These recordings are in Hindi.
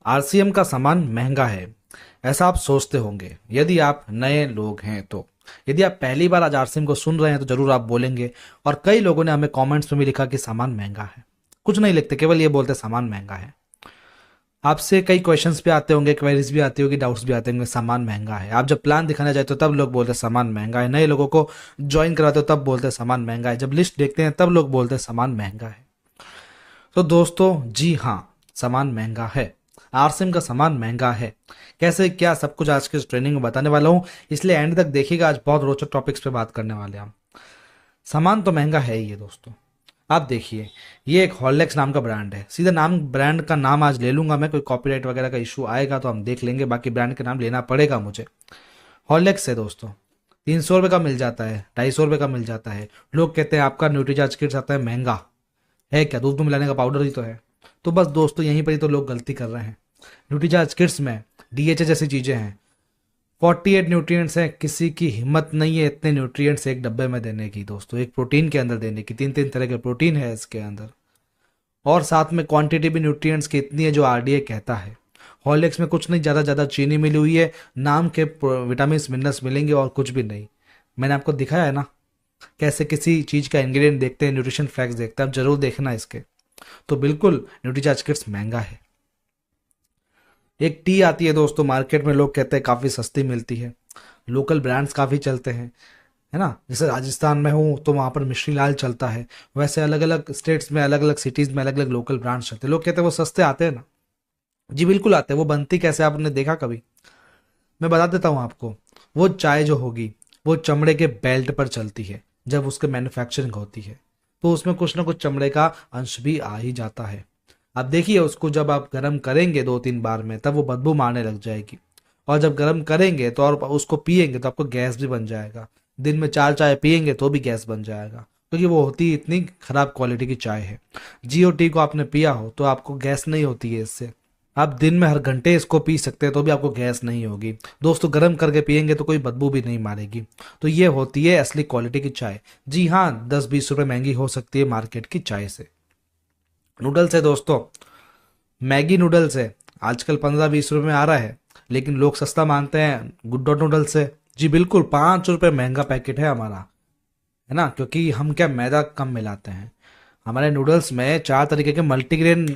आरसीएम का सामान महंगा है, ऐसा आप सोचते होंगे यदि आप नए लोग हैं तो। यदि आप पहली बार आज आरसीएम को सुन रहे हैं तो जरूर आप बोलेंगे। और कई लोगों ने हमें कमेंट्स में भी लिखा कि सामान महंगा है। कुछ नहीं लिखते, केवल ये बोलते सामान महंगा है। आपसे कई क्वेश्चंस भी आते होंगे, क्वेरीज भी आती होगी, डाउट्स भी आते होंगे, सामान महंगा है। आप जब प्लान दिखाने जाते हो तब लोग बोलते हैं सामान महंगा है। नए लोगों को ज्वाइन कराते हो तब बोलते हैं सामान महंगा है। जब लिस्ट देखते हैं तब लोग बोलते हैं सामान महंगा है। तो दोस्तों जी हाँ, सामान महंगा है। आरसीएम का सामान महंगा है। कैसे क्या, सब कुछ आज के इस ट्रेनिंग में बताने वाला हूँ, इसलिए एंड तक देखिएगा। आज बहुत रोचक टॉपिक्स पे बात करने वाले हैं हम। सामान तो महंगा है ही है दोस्तों। आप देखिए, ये एक हॉर्लिक्स नाम का ब्रांड है। सीधा नाम, ब्रांड का नाम आज ले लूंगा मैं, कोई कॉपीराइट वगैरह का इशू आएगा तो हम देख लेंगे, बाकी ब्रांड का नाम लेना पड़ेगा मुझे। हॉर्लिक्स है दोस्तों। 300 रुपये का मिल जाता है, 250 रुपये का मिल जाता है। लोग कहते हैं आपका न्यूट्रीचार्ज किट्स आता है महंगा। है क्या, दूध में मिलाने का पाउडर ही तो है। तो बस दोस्तों, यहीं पर ही तो लोग गलती कर रहे हैं। न्यूट्रीचार्ज किट्स में डीएचए जैसी चीज़ें हैं, 48 न्यूट्रिएंट्स हैं। किसी की हिम्मत नहीं है इतने न्यूट्रिएंट्स एक डब्बे में देने की दोस्तों, एक प्रोटीन के अंदर देने की। 3 3 तरह के प्रोटीन है इसके अंदर, और साथ में क्वांटिटी भी न्यूट्रिएंट्स की इतनी है जो आरडीए कहता है। हॉर्लिक्स में कुछ नहीं, ज़्यादा ज़्यादा चीनी मिली हुई है, नाम के विटामिन मिनरल्स मिलेंगे और कुछ भी नहीं। मैंने आपको दिखाया है ना कैसे किसी चीज़ का इंग्रेडिएंट देखते हैं, न्यूट्रिशन फैक्ट्स देखते हैं। आप जरूर देखना इसके। तो बिल्कुल न्यूट्रीचार्ज किट्स महंगा है। एक टी आती है दोस्तों मार्केट में, लोग कहते हैं काफ़ी सस्ती मिलती है। लोकल ब्रांड्स काफ़ी चलते हैं, है ना। जैसे राजस्थान में हूँ तो वहाँ पर मिश्री लाल चलता है, वैसे अलग अलग स्टेट्स में, अलग अलग सिटीज़ में अलग अलग लोकल ब्रांड्स चलते हैं। लोग कहते हैं वो सस्ते आते हैं ना। जी बिल्कुल आते हैं। वो बनती कैसे, आपने देखा कभी? मैं बता देता हूँ आपको। वो चाय जो होगी वो चमड़े के बेल्ट पर चलती है। जब उसके मैन्युफैक्चरिंग होती है तो उसमें कुछ ना कुछ चमड़े का अंश भी आ ही जाता है। आप देखिए, उसको जब आप गर्म करेंगे 2 3 बार में तब वो बदबू मारने लग जाएगी। और जब गर्म करेंगे तो और उसको पिएंगे तो आपको गैस भी बन जाएगा। दिन में 4 चाय पिएंगे तो भी गैस बन जाएगा, क्योंकि वो होती इतनी खराब क्वालिटी की चाय है। जियो टी को आपने पिया हो तो आपको गैस नहीं होती है इससे। आप दिन में हर घंटे इसको पी सकते हैं तो भी आपको गैस नहीं होगी दोस्तों। गर्म करके पिएंगे तो कोई बदबू भी नहीं मारेगी। तो ये होती है असली क्वालिटी की चाय। जी हाँ, 10 20 रुपए महंगी हो सकती है मार्केट की चाय से। नूडल्स है दोस्तों, मैगी नूडल्स है। आजकल 15 20 रुपए में आ रहा है, लेकिन लोग सस्ता मानते हैं। गुड डॉट नूडल्स है। जी बिल्कुल, 5 रुपए महंगा पैकेट है हमारा, है ना। क्योंकि हम क्या, मैदा कम मिलाते हैं। हमारे नूडल्स में 4 तरीके के मल्टीग्रेन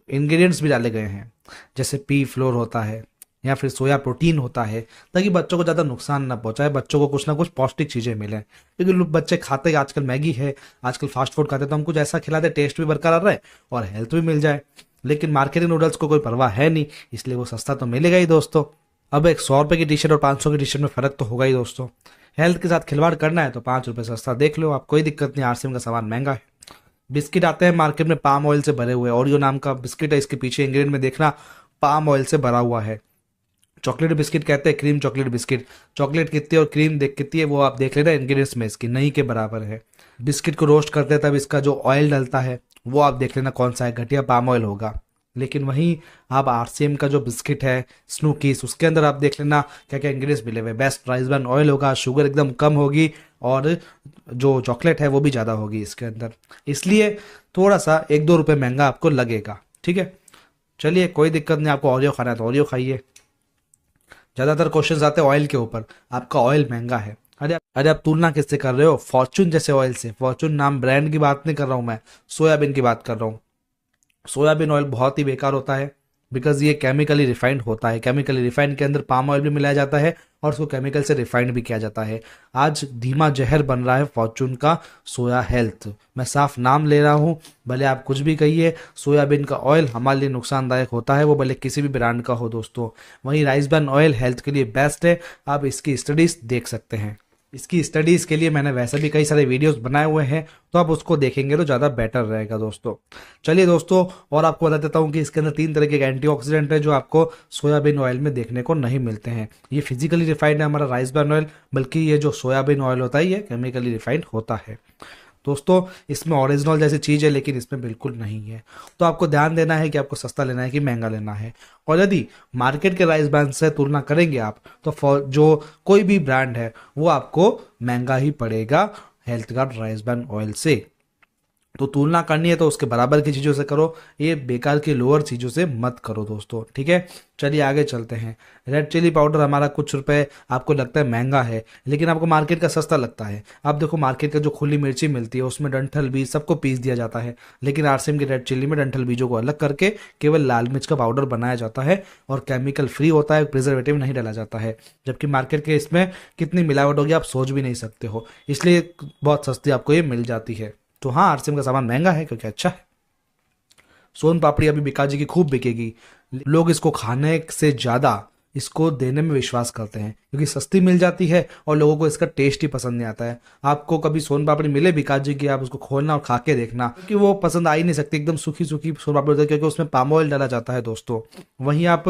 इंग्रेडिएंट्स भी डाले गए हैं। जैसे पी फ्लोर होता है या फिर सोया प्रोटीन होता है, ताकि बच्चों को ज़्यादा नुकसान ना पहुंचाए, बच्चों को कुछ ना कुछ पौष्टिक चीज़ें मिलें। क्योंकि लोग बच्चे खाते हैं आजकल मैगी है, आजकल फास्ट फूड खाते हैं, तो हम कुछ ऐसा खिलाते टेस्ट भी बरकरार रहे और हेल्थ भी मिल जाए। लेकिन मार्केटिंग नूडल्स को कोई परवाह है नहीं, इसलिए वो सस्ता तो मिलेगा ही दोस्तों। अब एक 100 रुपये की टी शर्ट और 500 की टी शर्ट में फ़र्क तो होगा ही दोस्तों। हेल्थ के साथ खिलवाड़ करना है तो 5 रुपये सस्ता देख लो आप, कोई दिक्कत नहीं। आरसीएम का सामान महंगा है। बिस्किट आते हैं मार्केट में पाम ऑयल से भरे हुए। ओरियो नाम का बिस्किट है, इसके पीछे इंग्रेडिएंट में देखना पाम ऑयल से भरा हुआ है। चॉकलेट बिस्किट कहते हैं, क्रीम चॉकलेट बिस्किट। चॉकलेट कितनी और क्रीम देख कितनी है वो आप देख लेना, इंग्रेडिएंट्स में इसकी नहीं के बराबर है। बिस्किट को रोस्ट करते हैं तब इसका जो ऑयल डलता है वो आप देख लेना कौन सा है, घटिया पाम ऑयल होगा। लेकिन वहीं आप आरसीएम का जो बिस्किट है स्नूकीज, उसके अंदर आप देख लेना क्या क्या इंग्रेडिएंट्स मिले हुए। बेस्ट राइस ब्रान ऑयल होगा, शुगर एकदम कम होगी, और जो चॉकलेट है वो भी ज़्यादा होगी इसके अंदर। इसलिए थोड़ा सा 1 2 रुपये महंगा आपको लगेगा, ठीक है। चलिए कोई दिक्कत नहीं, आपको ओरियो खाना है तो ओरियो खाइए। ज़्यादातर क्वेश्चंस आते हैं ऑयल के ऊपर, आपका ऑयल महंगा है। अरे आप तुलना किससे कर रहे हो? फॉर्चून जैसे ऑयल से। फॉर्चून नाम ब्रांड की बात नहीं कर रहा हूँ मैं, सोयाबीन की बात कर रहा हूँ। सोयाबीन ऑयल बहुत ही बेकार होता है, बिकॉज ये केमिकली रिफाइंड होता है। केमिकली रिफाइंड के अंदर पाम ऑयल भी मिलाया जाता है और उसको केमिकल से रिफाइंड भी किया जाता है। आज धीमा जहर बन रहा है फॉर्चून का सोया हेल्थ। मैं साफ नाम ले रहा हूँ, भले आप कुछ भी कहिए, सोयाबीन का ऑयल हमारे लिए नुकसानदायक होता है, वो भले किसी भी ब्रांड का हो दोस्तों। वहीं राइस ब्रान ऑयल हेल्थ के लिए बेस्ट है, आप इसकी स्टडीज देख सकते हैं। इसकी स्टडीज़ के लिए मैंने वैसे भी कई सारे वीडियोस बनाए हुए हैं, तो आप उसको देखेंगे तो ज़्यादा बेटर रहेगा दोस्तों। चलिए दोस्तों, और आपको बता देता हूँ कि इसके अंदर 3 तरह के एंटीऑक्सीडेंट है जो आपको सोयाबीन ऑयल में देखने को नहीं मिलते हैं। ये फिजिकली रिफाइंड है हमारा राइस ब्रान ऑयल, बल्कि ये जो सोयाबीन ऑयल होता है ये केमिकली रिफाइंड होता है दोस्तों। इसमें ओरिजिनल जैसी चीज़ है लेकिन इसमें बिल्कुल नहीं है। तो आपको ध्यान देना है कि आपको सस्ता लेना है कि महंगा लेना है। और यदि मार्केट के राइस ब्रांड से तुलना करेंगे आप तो जो कोई भी ब्रांड है वो आपको महंगा ही पड़ेगा health guard rice bran oil से। तो तुलना करनी है तो उसके बराबर की चीज़ों से करो, ये बेकार की लोअर चीज़ों से मत करो दोस्तों, ठीक है। चलिए आगे चलते हैं। रेड चिली पाउडर हमारा कुछ रुपए आपको लगता है महंगा है, लेकिन आपको मार्केट का सस्ता लगता है। आप देखो मार्केट का जो खुली मिर्ची मिलती है उसमें डंठल बीज सबको पीस दिया जाता है, लेकिन आरसीएम की रेड चिली में डंठल बीजों को अलग करके केवल लाल मिर्च का पाउडर बनाया जाता है और केमिकल फ्री होता है, प्रिजर्वेटिव नहीं डाला जाता है। जबकि मार्केट के इसमें कितनी मिलावट होगी आप सोच भी नहीं सकते हो, इसलिए बहुत सस्ती आपको ये मिल जाती है। तो हाँ, आरसीएम का सामान महंगा है क्योंकि अच्छा है। सोन पापड़ी अभी बिकाजी की खूब बिकेगी, लोग इसको खाने से ज्यादा इसको देने में विश्वास करते हैं क्योंकि सस्ती मिल जाती है और लोगों को इसका टेस्ट ही पसंद नहीं आता है। आपको कभी सोन पापड़ी मिले बिकाजी की, आप उसको खोलना और खा के देखना, क्योंकि वो पसंद आ ही नहीं सकती, एकदम सूखी सूखी सोन पापड़ी होती है क्योंकि उसमें पाम ऑयल डाला जाता है दोस्तों। वहीं आप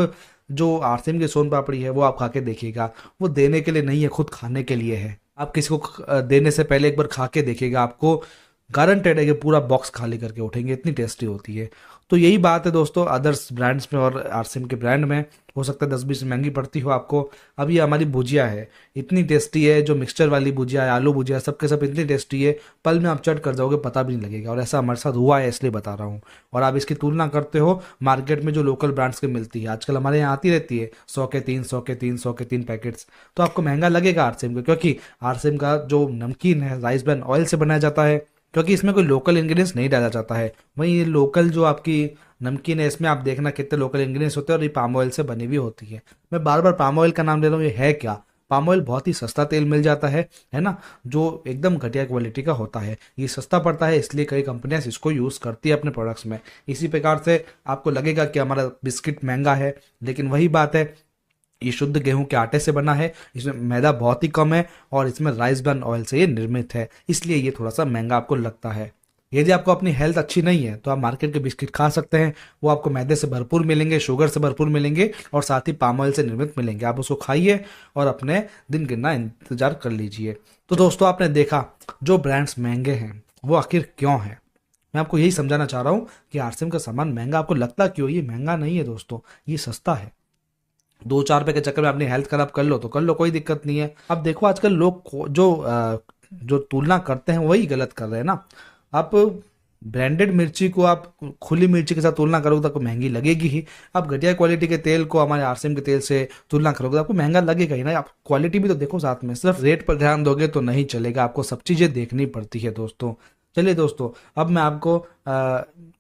जो आरसीएम की सोन पापड़ी है वो आप खा के देखिएगा, वो देने के लिए नहीं है, खुद खाने के लिए है। आप किसी को देने से पहले एक बार खा के देखिएगा, आपको गारंटेड है कि पूरा बॉक्स खाली करके उठेंगे, इतनी टेस्टी होती है। तो यही बात है दोस्तों, अदर्स ब्रांड्स में और आरसीएम के ब्रांड में हो सकता है 10-20 महंगी पड़ती हो आपको। अब ये हमारी भुजिया है, इतनी टेस्टी है, जो मिक्सचर वाली भुजिया है, आलू भुजिया, सबके सब इतनी टेस्टी है, पल में आप चट कर जाओगे, पता भी नहीं लगेगा। और ऐसा हमारे साथ हुआ है इसलिए बता रहा हूँ। और आप इसकी तुलना करते हो मार्केट में जो लोकल ब्रांड्स की मिलती है, आजकल हमारे यहाँ आती रहती है 100 के 3, 100 के 3, 100 के 3 पैकेट्स, तो आपको महंगा लगेगा आरसीएम का, क्योंकि आरसीएम का जो नमकीन है राइस ब्रान ऑयल से बनाया जाता है, क्योंकि इसमें कोई लोकल इंग्रेडिएंट्स नहीं डाला जाता है। वहीं ये लोकल जो आपकी नमकीन है इसमें आप देखना कितने लोकल इंग्रेडिएंट्स होते हैं और ये पाम ऑयल से बनी हुई होती है। मैं बार बार पाम ऑयल का नाम ले रहा हूँ, ये है क्या? पाम ऑयल बहुत ही सस्ता तेल मिल जाता है ना, जो एकदम घटिया क्वालिटी का होता है। ये सस्ता पड़ता है इसलिए कई कंपनियां इसको यूज करती है अपने प्रोडक्ट्स में। इसी प्रकार से आपको लगेगा कि हमारा बिस्किट महंगा है, लेकिन वही बात है, ये शुद्ध गेहूं के आटे से बना है, इसमें मैदा बहुत ही कम है और इसमें राइस ब्रान ऑयल से ये निर्मित है, इसलिए ये थोड़ा सा महंगा आपको लगता है। यदि आपको अपनी हेल्थ अच्छी नहीं है तो आप मार्केट के बिस्किट खा सकते हैं, वो आपको मैदे से भरपूर मिलेंगे, शुगर से भरपूर मिलेंगे और साथ ही पाम ऑयल से निर्मित मिलेंगे। आप उसको खाइए और अपने दिन गिनना इंतजार कर लीजिए। तो दोस्तों आपने देखा जो ब्रांड्स महंगे हैं वो आखिर क्यों है। मैं आपको यही समझाना चाह रहा हूँ कि आरसीएम का सामान महंगा आपको लगता क्यों, ये महंगा नहीं है दोस्तों, ये सस्ता है। 2-4 रुपए के चक्कर में अपनी हेल्थ खराब कर लो तो कर लो, कोई दिक्कत नहीं है। अब देखो आजकल लोग जो तुलना करते हैं वही गलत कर रहे हैं ना। आप ब्रांडेड मिर्ची को आप खुली मिर्ची के साथ तुलना करोगे तो आपको महंगी लगेगी ही। आप घटिया क्वालिटी के तेल को हमारे आरसीएम के तेल से तुलना करोगे तो आपको महंगा लगेगा ही ना। आप क्वालिटी भी तो देखो साथ में, सिर्फ रेट पर ध्यान दोगे तो नहीं चलेगा, आपको सब चीजें देखनी पड़ती है दोस्तों। चलिए दोस्तों, अब मैं आपको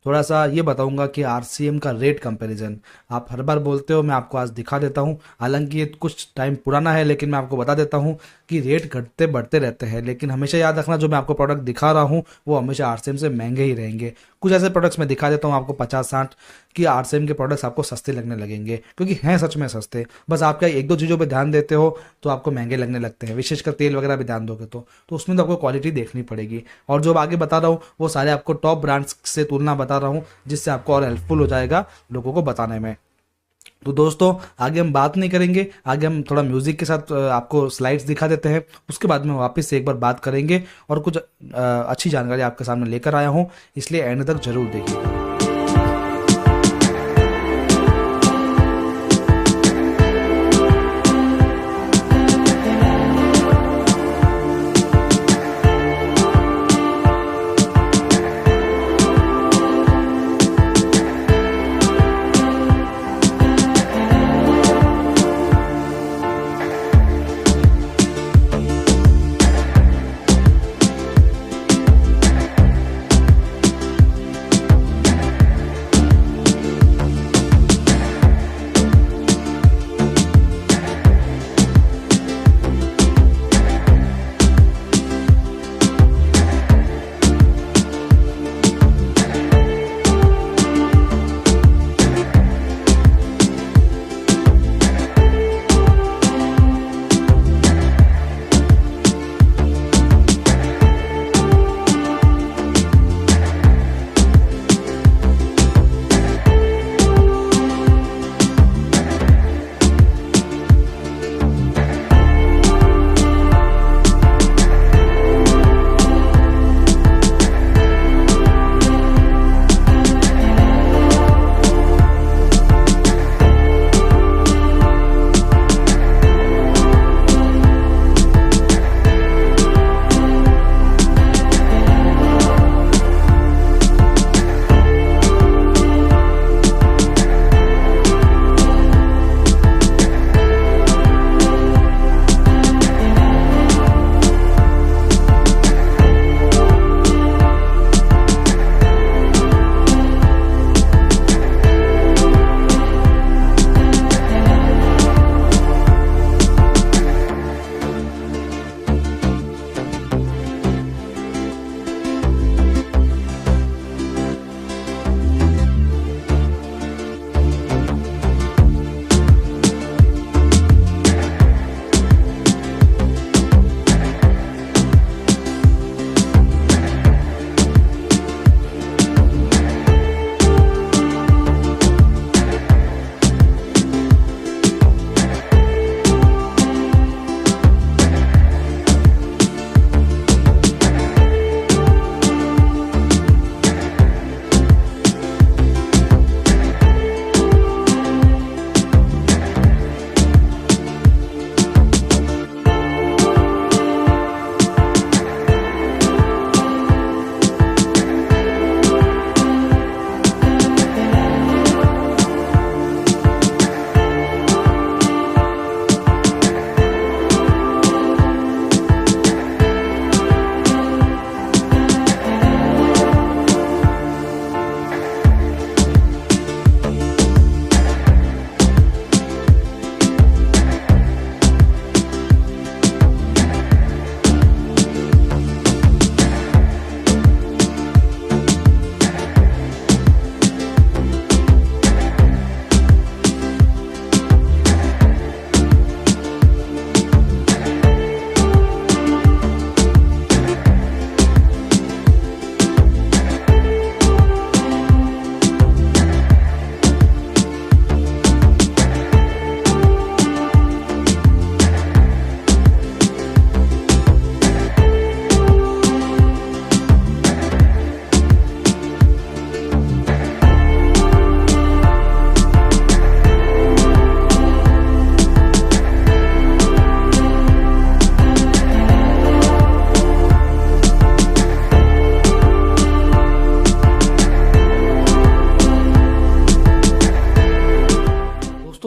थोड़ा सा ये बताऊंगा कि आरसीएम का रेट कंपैरिजन। आप हर बार बोलते हो, मैं आपको आज दिखा देता हूं। हालांकि ये कुछ टाइम पुराना है लेकिन मैं आपको बता देता हूं कि रेट घटते बढ़ते रहते हैं, लेकिन हमेशा याद रखना जो मैं आपको प्रोडक्ट दिखा रहा हूं वो हमेशा आरसीएम से महंगे ही रहेंगे। कुछ ऐसे प्रोडक्ट्स मैं दिखा देता हूँ आपको 50-60 कि आरसीएम के प्रोडक्ट्स आपको सस्ते लगने लगेंगे, क्योंकि हैं सच में सस्ते। बस आप क्या 1-2 चीज़ों पे ध्यान देते हो तो आपको महंगे लगने लगते हैं, विशेषकर तेल वगैरह भी ध्यान दोगे तो उसमें तो आपको क्वालिटी देखनी पड़ेगी। और जो आगे बता रहा हूँ वो सारे आपको टॉप ब्रांड्स से तुलना बता रहा हूँ, जिससे आपको और हेल्पफुल हो जाएगा लोगों को बताने में। तो दोस्तों आगे हम बात नहीं करेंगे, आगे हम थोड़ा म्यूजिक के साथ आपको स्लाइड्स दिखा देते हैं, उसके बाद में वापस से एक बार बात करेंगे और कुछ अच्छी जानकारी आपके सामने लेकर आया हूँ, इसलिए एंड तक जरूर देखिएगा।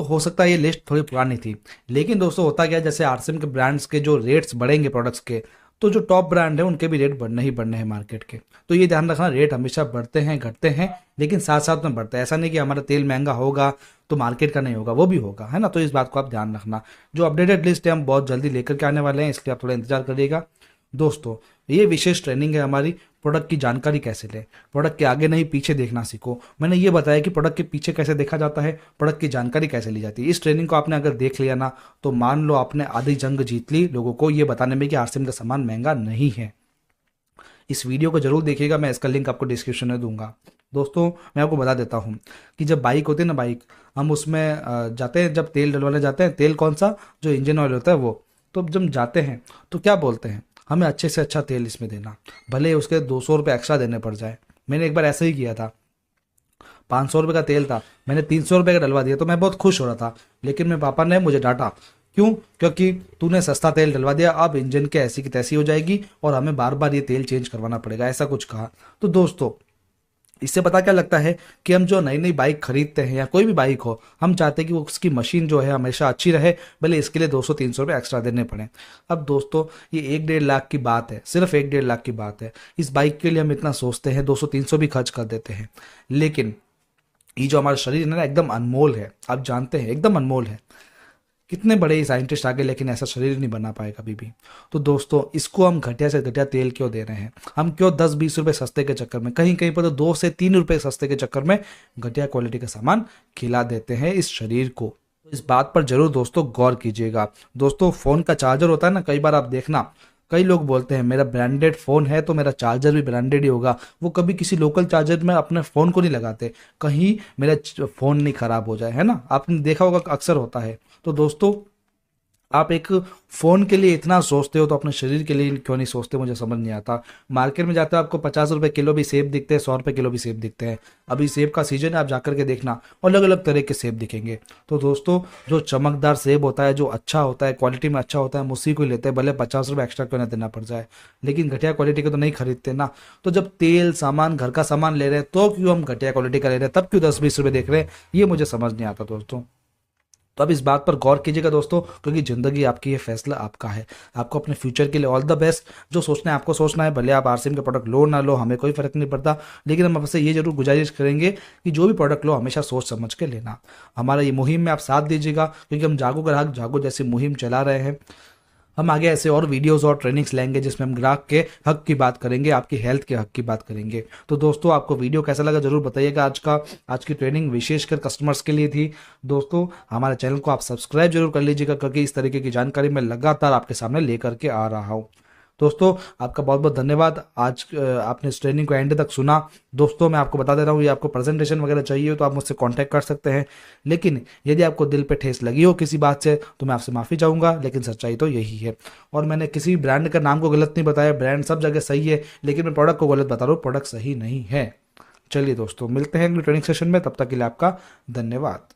हो सकता है ये लिस्ट थोड़ी पुरानी थी, लेकिन दोस्तों होता क्या है, जैसे आरसीएम के ब्रांड्स के जो रेट्स बढ़ेंगे प्रोडक्ट्स के, तो जो टॉप ब्रांड है उनके भी रेट बढ़ने ही बढ़ने हैं मार्केट के। तो ये ध्यान रखना, रेट हमेशा बढ़ते हैं घटते हैं, लेकिन साथ साथ में बढ़ता है। ऐसा नहीं कि हमारा तेल महंगा होगा तो मार्केट का नहीं होगा, वो भी होगा, है ना। तो इस बात को आप ध्यान रखना। जो अपडेटेड लिस्ट है हम बहुत जल्दी लेकर के आने वाले हैं, इसलिए आप थोड़ा इंतजार करिएगा दोस्तों। ये विशेष ट्रेनिंग है हमारी, प्रोडक्ट की जानकारी कैसे लें, प्रोडक्ट के आगे नहीं पीछे देखना सीखो। मैंने ये बताया कि प्रोडक्ट के पीछे कैसे देखा जाता है, प्रोडक्ट की जानकारी कैसे ली जाती है। इस ट्रेनिंग को आपने अगर देख लिया ना, तो मान लो आपने आधी जंग जीत ली लोगों को ये बताने में कि आरसीएम का सामान महंगा नहीं है। इस वीडियो को जरूर देखिएगा, मैं इसका लिंक आपको डिस्क्रिप्शन में दूंगा। दोस्तों मैं आपको बता देता हूँ कि जब बाइक होती है ना, बाइक हम उसमें जाते हैं, जब तेल डलवाने जाते हैं, तेल कौन सा, जो इंजन ऑयल होता है वो, तो जब जाते हैं तो क्या बोलते हैं, हमें अच्छे से अच्छा तेल इसमें देना, भले उसके 200 रुपये एक्स्ट्रा देने पड़ जाए। मैंने एक बार ऐसे ही किया था, 500 रुपये का तेल था, मैंने 300 रुपये का डलवा दिया, तो मैं बहुत खुश हो रहा था, लेकिन मेरे पापा ने मुझे डांटा, क्यों, क्योंकि तूने सस्ता तेल डलवा दिया, अब इंजन के ऐसी की तैसी हो जाएगी और हमें बार बार ये तेल चेंज करवाना पड़ेगा, ऐसा कुछ कहा। तो दोस्तों इससे पता क्या लगता है कि हम जो नई नई बाइक खरीदते हैं या कोई भी बाइक हो, हम चाहते हैं कि उसकी मशीन जो है हमेशा अच्छी रहे, भले इसके लिए 200-300 रुपये एक्स्ट्रा देने पड़े। अब दोस्तों ये 1-1.5 लाख की बात है, सिर्फ 1-1.5 लाख की बात है। इस बाइक के लिए हम इतना सोचते हैं, 200-300 भी खर्च कर देते हैं, लेकिन ये जो हमारा शरीर है ना, एकदम अनमोल है। आप जानते हैं एकदम अनमोल है, कितने बड़े ही साइंटिस्ट आ गए लेकिन ऐसा शरीर नहीं बना पाए कभी भी। तो दोस्तों इसको हम घटिया से घटिया तेल क्यों दे रहे हैं, हम क्यों 10-20 रुपए सस्ते के चक्कर में, कहीं कहीं पर तो 2 से 3 रुपए सस्ते के चक्कर में घटिया क्वालिटी का सामान खिला देते हैं इस शरीर को। इस बात पर जरूर दोस्तों गौर कीजिएगा। दोस्तों फोन का चार्जर होता है ना, कई बार आप देखना, कई लोग बोलते हैं मेरा ब्रांडेड फ़ोन है तो मेरा चार्जर भी ब्रांडेड ही होगा। वो कभी किसी लोकल चार्जर में अपने फ़ोन को नहीं लगाते, कहीं मेरा फ़ोन नहीं ख़राब हो जाए, है ना। आपने देखा होगा, अक्सर होता है। तो दोस्तों आप एक फ़ोन के लिए इतना सोचते हो तो अपने शरीर के लिए क्यों नहीं सोचते, मुझे समझ नहीं आता। मार्केट में जाते हो आपको 50 रुपये किलो भी सेब दिखते हैं, 100 रुपये किलो भी सेब दिखते हैं। अभी सेब का सीजन है, आप जाकर के देखना, अलग अलग तरह के सेब दिखेंगे। तो दोस्तों जो चमकदार सेब होता है, जो अच्छा होता है, क्वालिटी में अच्छा होता है, हम उसी को ही लेते हैं, भले 50 रुपये एक्स्ट्रा क्यों ना देना पड़ जाए, लेकिन घटिया क्वालिटी का तो नहीं खरीदते ना। तो जब तेल सामान घर का सामान ले रहे हैं तो क्यों हम घटिया क्वालिटी का ले रहे हैं, तब क्यों 10-20 रुपये देख रहे हैं, ये मुझे समझ नहीं आता दोस्तों। तो अब इस बात पर गौर कीजिएगा दोस्तों, क्योंकि ज़िंदगी आपकी है, फैसला आपका है। आपको अपने फ्यूचर के लिए ऑल द बेस्ट। जो सोचना है आपको सोचना है, भले आप आरसीएम के प्रोडक्ट लो ना लो, हमें कोई फर्क नहीं पड़ता, लेकिन हम आपसे ये जरूर गुजारिश करेंगे कि जो भी प्रोडक्ट लो हमेशा सोच समझ के लेना। हमारा ये मुहिम में आप साथ दीजिएगा, क्योंकि हम जागो ग्राहक जागो जैसी मुहिम चला रहे हैं। हम आगे ऐसे और वीडियोस और ट्रेनिंग्स लेंगे जिसमें हम ग्राहक के हक की बात करेंगे, आपकी हेल्थ के हक की बात करेंगे। तो दोस्तों आपको वीडियो कैसा लगा जरूर बताइएगा। आज की ट्रेनिंग विशेषकर कस्टमर्स के लिए थी। दोस्तों हमारे चैनल को आप सब्सक्राइब जरूर कर लीजिएगा, क्योंकि इस तरीके की जानकारी मैं लगातार आपके सामने लेकर के आ रहा हूँ। दोस्तों आपका बहुत बहुत धन्यवाद, आज आपने इस ट्रेनिंग को एंड तक सुना। दोस्तों मैं आपको बता दे रहा हूँ, ये आपको प्रेजेंटेशन वगैरह चाहिए हो तो आप मुझसे कांटेक्ट कर सकते हैं, लेकिन यदि आपको दिल पे ठेस लगी हो किसी बात से तो मैं आपसे माफ़ी चाहूँगा, लेकिन सच्चाई तो यही है। और मैंने किसी ब्रांड का नाम को गलत नहीं बताया, ब्रांड सब जगह सही है, लेकिन मैं प्रोडक्ट को गलत बता रहा हूँ, प्रोडक्ट सही नहीं है। चलिए दोस्तों मिलते हैं अगली ट्रेनिंग सेशन में, तब तक के लिए आपका धन्यवाद।